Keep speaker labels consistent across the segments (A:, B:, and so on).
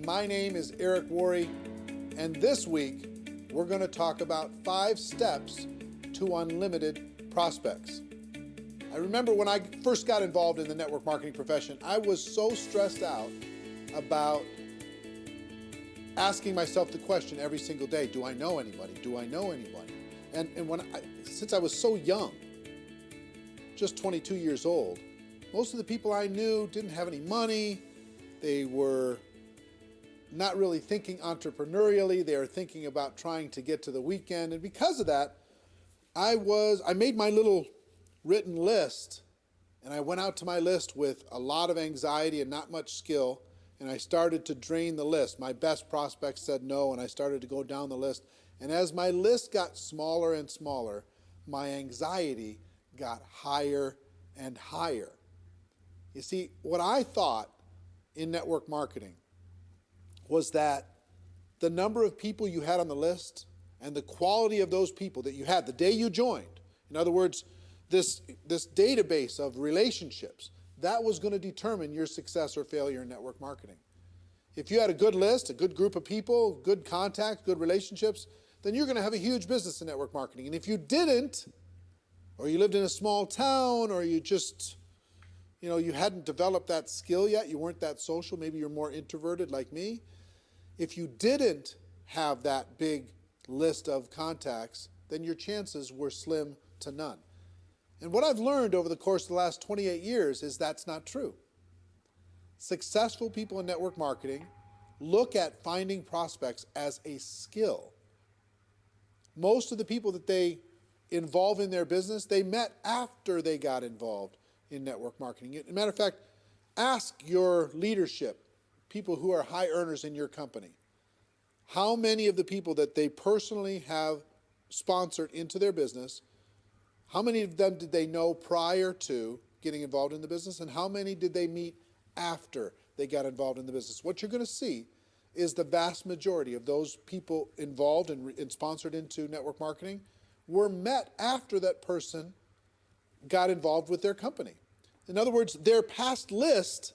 A: My name is Eric Worre, and this week we're going to talk about 5 steps to unlimited prospects. I remember when I first got involved in the network marketing profession, I was so stressed out about asking myself the question every single day, do I know anybody? Do I know anybody? And since I was so young, just 22 years old, most of the people I knew didn't have any money. They were not really thinking entrepreneurially. They were thinking about trying to get to the weekend. And because of that, I made my little written list, and I went out to my list with a lot of anxiety and not much skill, and I started to drain the list. My best prospects said no, and I started to go down the list. And as my list got smaller and smaller, my anxiety got higher and higher. You see, what I thought in network marketing was that the number of people you had on the list and the quality of those people that you had the day you joined, in other words, this database of relationships, that was going to determine your success or failure in network marketing. If you had a good list, a good group of people, good contacts, good relationships, then you're going to have a huge business in network marketing. And if you didn't, or you lived in a small town, or you just, you hadn't developed that skill yet, you weren't that social, maybe you're more introverted like me, if you didn't have that big list of contacts, then your chances were slim to none. And what I've learned over the course of the last 28 years is that's not true. Successful people in network marketing look at finding prospects as a skill. Most of the people that they involve in their business, they met after they got involved in network marketing. As a matter of fact, ask your leadership, people who are high earners in your company, how many of the people that they personally have sponsored into their business, how many of them did they know prior to getting involved in the business, and how many did they meet after they got involved in the business? What you're going to see is the vast majority of those people involved and sponsored into network marketing were met after that person got involved with their company. In other words, their past list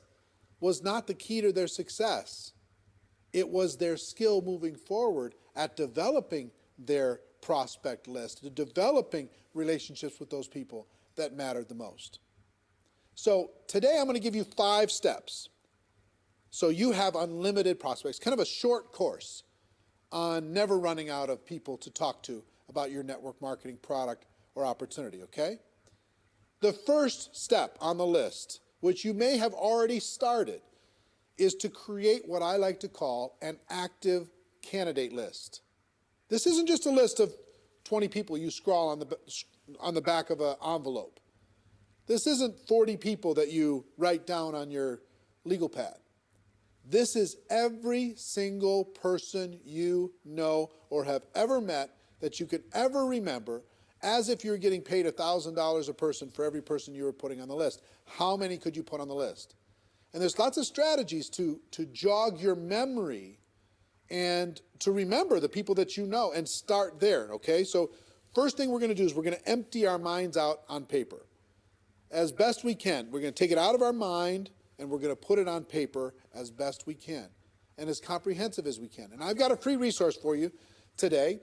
A: was not the key to their success. It was their skill moving forward at developing their prospect list, to developing relationships with those people that mattered the most. So today I'm going to give you 5 steps so you have unlimited prospects, kind of a short course on never running out of people to talk to about your network marketing product or opportunity, okay? The first step on the list, which you may have already started, is to create what I like to call an active candidate list. This isn't just a list of 20 people you scrawl on the back of an envelope. This isn't 40 people that you write down on your legal pad. This is every single person you know or have ever met that you could ever remember, as if you were getting paid $1,000 a person for every person you were putting on the list. How many could you put on the list? And there's lots of strategies to jog your memory and to remember the people that you know and start there, okay? So first thing we're going to do is we're going to empty our minds out on paper. As best we can. We're going to take it out of our mind and we're going to put it on paper as best we can and as comprehensive as we can. And I've got a free resource for you today.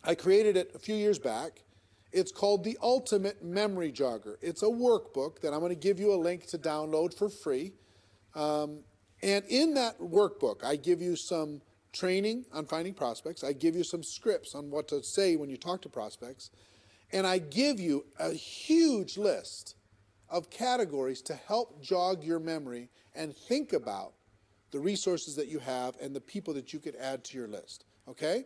A: I created it a few years back. It's called the Ultimate Memory Jogger. It's a workbook that I'm going to give you a link to download for free. And in that workbook, I give you some training on finding prospects. I give you some scripts on what to say when you talk to prospects. And I give you a huge list of categories to help jog your memory and think about the resources that you have and the people that you could add to your list, okay?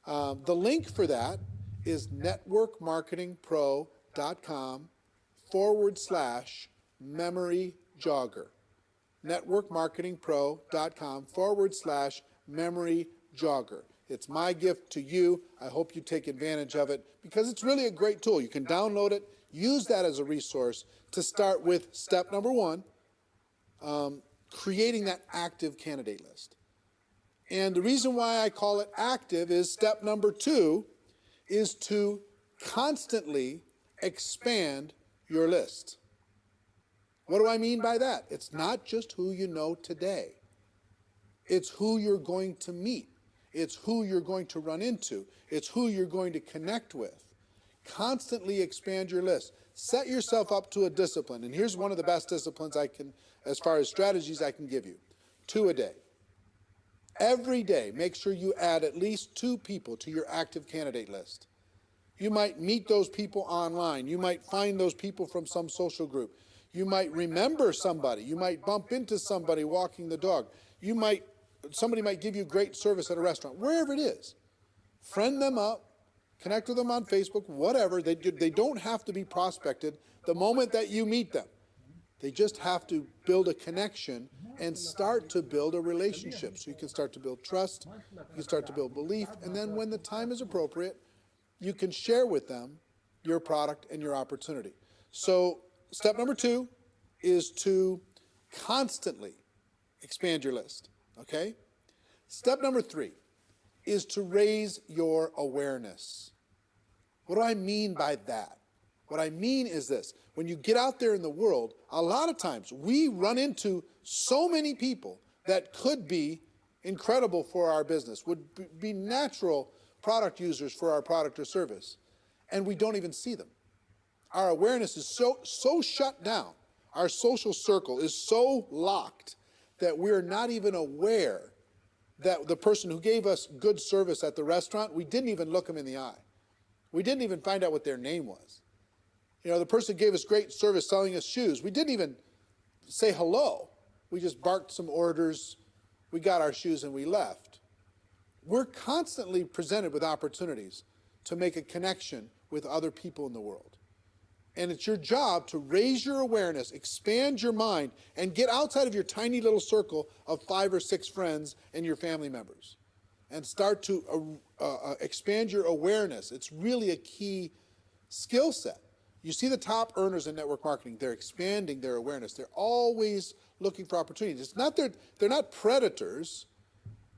A: The link for that is networkmarketingpro.com/memory jogger. networkmarketingpro.com/memory jogger. It's my gift to you. I hope you take advantage of it because it's really a great tool. You can download it, use that as a resource to start with step number 1, creating that active candidate list. And the reason why I call it active is step number 2 is to constantly expand your list. What do I mean by that? It's not just who you know today. It's who you're going to meet. It's who you're going to run into. It's who you're going to connect with. Constantly expand your list. Set yourself up to a discipline. And here's one of the best disciplines I can, as far as strategies I can give you. 2 a day. Every day, make sure you add at least 2 people to your active candidate list. You might meet those people online. You might find those people from some social group. You might remember somebody. You might bump into somebody walking the dog. Somebody might give you great service at a restaurant, wherever it is. Friend them up, connect with them on Facebook, whatever. They don't have to be prospected the moment that you meet them. They just have to build a connection and start to build a relationship. So you can start to build trust, you can start to build belief, and then when the time is appropriate, you can share with them your product and your opportunity. So step number 2 is to constantly expand your list, okay? Step number 3 is to raise your awareness. What do I mean by that? What I mean is this. When you get out there in the world, a lot of times we run into so many people that could be incredible for our business, would be natural product users for our product or service, and we don't even see them. Our awareness is so shut down. Our social circle is so locked that we're not even aware that the person who gave us good service at the restaurant, we didn't even look them in the eye. We didn't even find out what their name was. You know, the person who gave us great service selling us shoes, we didn't even say hello. We just barked some orders, we got our shoes, and we left. We're constantly presented with opportunities to make a connection with other people in the world. And it's your job to raise your awareness, expand your mind, and get outside of your tiny little circle of 5 or 6 friends and your family members. And start to expand your awareness. It's really a key skill set. You see the top earners in network marketing, they're expanding their awareness. They're always looking for opportunities. It's not they're not predators.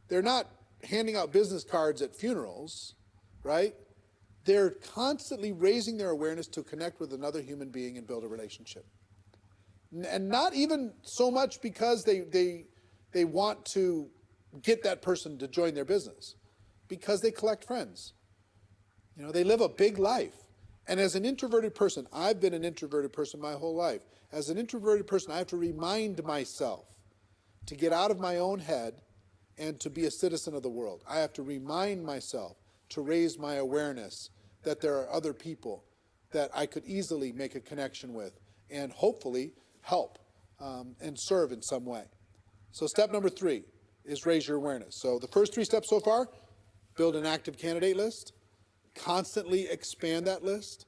A: They're not handing out business cards at funerals, right? They're constantly raising their awareness to connect with another human being and build a relationship. And not even so much because they want to get that person to join their business, because they collect friends. You know, they live a big life. And as an introverted person, I've been an introverted person my whole life. As an introverted person, I have to remind myself to get out of my own head and to be a citizen of the world. I have to remind myself to raise my awareness that there are other people that I could easily make a connection with and hopefully help and serve in some way. So step number 3 is raise your awareness. So the first 3 steps so far: build an active candidate list, constantly expand that list,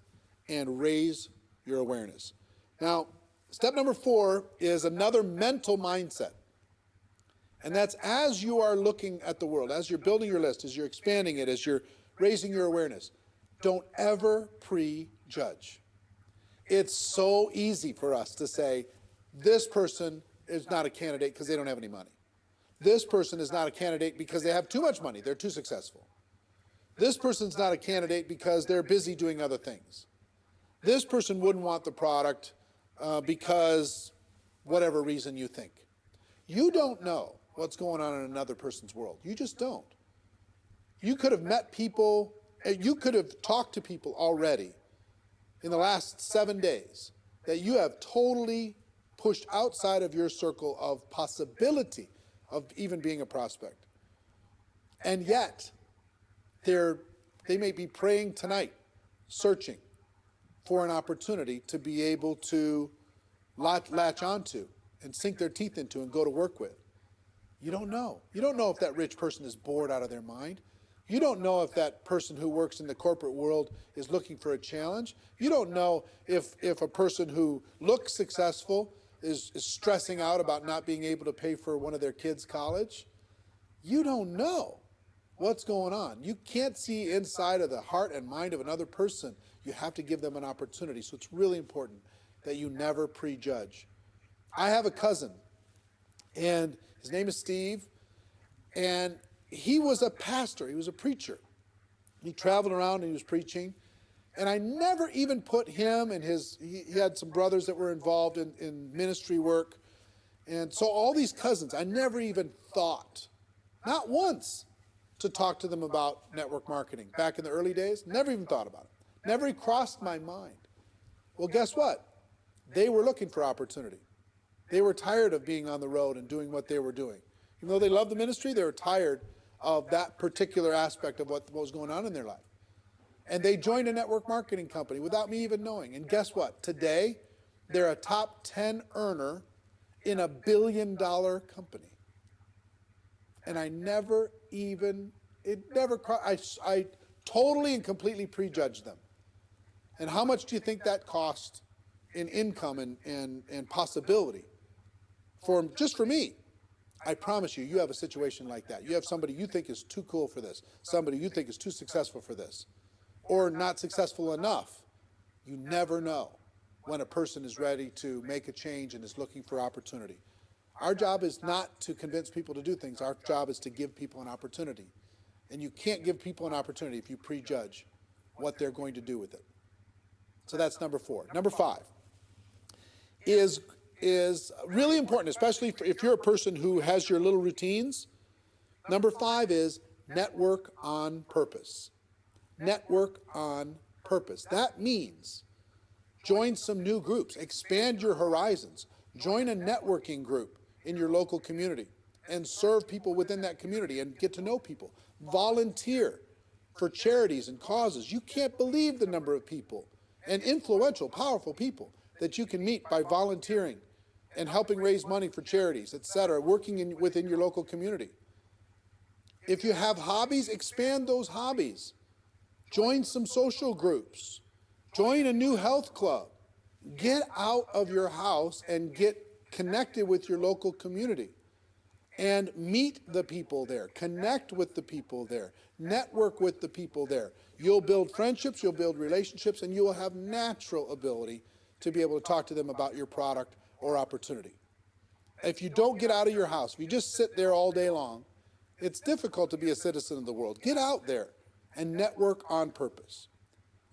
A: and raise your awareness. Now, step number 4 is another mental mindset. And that's as you are looking at the world, as you're building your list, as you're expanding it, as you're raising your awareness, don't ever prejudge. It's so easy for us to say, this person is not a candidate because they don't have any money. This person is not a candidate because they have too much money. They're too successful. This person's not a candidate because they're busy doing other things. This person wouldn't want the product because whatever reason you think. You don't know what's going on in another person's world. You just don't. You could have met people, you could have talked to people already in the last 7 days that you have totally pushed outside of your circle of possibility of even being a prospect. And yet, they may be praying tonight, searching for an opportunity to be able to latch onto and sink their teeth into and go to work with. You don't know. You don't know if that rich person is bored out of their mind. You don't know if that person who works in the corporate world is looking for a challenge. You don't know if a person who looks successful is stressing out about not being able to pay for one of their kids' college. You don't know what's going on. You can't see inside of the heart and mind of another person. You have to give them an opportunity. So it's really important that you never prejudge. I have a cousin, and his name is Steve, and he was a pastor. He was a preacher. He traveled around and he was preaching. And I never even put him and he had some brothers that were involved in ministry work. And so all these cousins, I never even thought not once, to talk to them about network marketing. Back in the early days, never even thought about it. Never even crossed my mind. Well, guess what? They were looking for opportunity. They were tired of being on the road and doing what they were doing. Even though they loved the ministry, they were tired of that particular aspect of what was going on in their life. And they joined a network marketing company without me even knowing. And guess what? Today, they're a top 10 earner in a billion-dollar company. And I totally and completely prejudged them. And how much do you think that cost in income and possibility? Just for me, I promise you, you have a situation like that. You have somebody you think is too cool for this, somebody you think is too successful for this, or not successful enough. You never know when a person is ready to make a change and is looking for opportunity. Our job is not to convince people to do things. Our job is to give people an opportunity. And you can't give people an opportunity if you prejudge what they're going to do with it. So that's number 4. Number 5 is really important, especially if you're a person who has your little routines. Number 5 is network on purpose. Network on purpose. That means join some new groups, expand your horizons, join a networking group in your local community and serve people within that community and get to know people. Volunteer for charities and causes. You can't believe the number of people and influential, powerful people that you can meet by volunteering and helping raise money for charities, etc., working within your local community. If you have hobbies, expand those hobbies. Join some social groups. Join a new health club. Get out of your house and get connected with your local community. And meet the people there. Connect with the people there. Network with the people there. You'll build friendships, you'll build relationships, and you will have natural ability to be able to talk to them about your product or opportunity. If you don't get out of your house, if you just sit there all day long, it's difficult to be a citizen of the world. Get out there and network on purpose.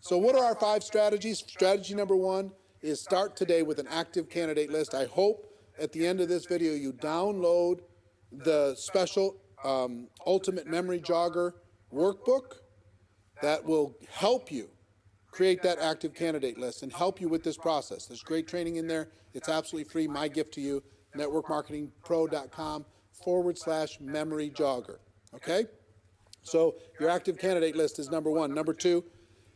A: So what are our 5 strategies? Strategy number 1 is start today with an active candidate list. I hope at the end of this video you download the special Ultimate Memory Jogger workbook that will help you create that active candidate list and help you with this process. There's great training in there. It's absolutely free. My gift to you, networkmarketingpro.com/memory jogger. Okay? So your active candidate list is number 1. Number 2,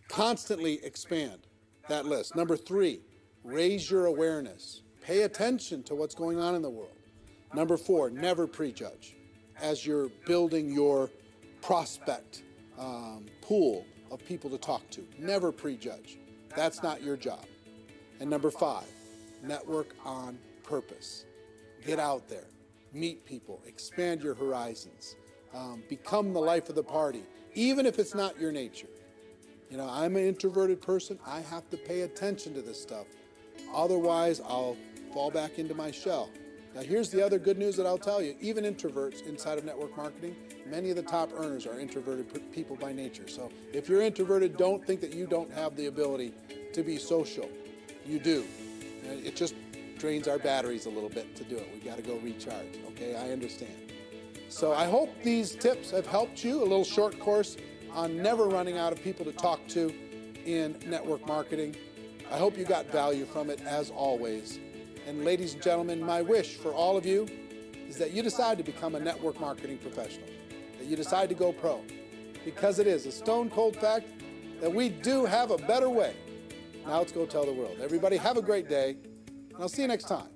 A: constantly expand that list. Number 3, raise your awareness. Pay attention to what's going on in the world. Number 4, never prejudge as you're building your prospect pool of people to talk to. Never prejudge. That's not your job. And number 5, network on purpose. Get out there, meet people, expand your horizons, become the life of the party, even if it's not your nature. You know, I'm an introverted person. I have to pay attention to this stuff. Otherwise, I'll fall back into my shell. Now, here's the other good news that I'll tell you. Even introverts inside of network marketing, many of the top earners are introverted people by nature. So if you're introverted, don't think that you don't have the ability to be social. You do. And it just drains our batteries a little bit to do it. We've got to go recharge, okay? I understand. So I hope these tips have helped you. A little short course on never running out of people to talk to in network marketing. I hope you got value from it, as always. And ladies and gentlemen, my wish for all of you is that you decide to become a network marketing professional, that you decide to go pro, because it is a stone cold fact that we do have a better way. Now let's go tell the world. Everybody have a great day, and I'll see you next time.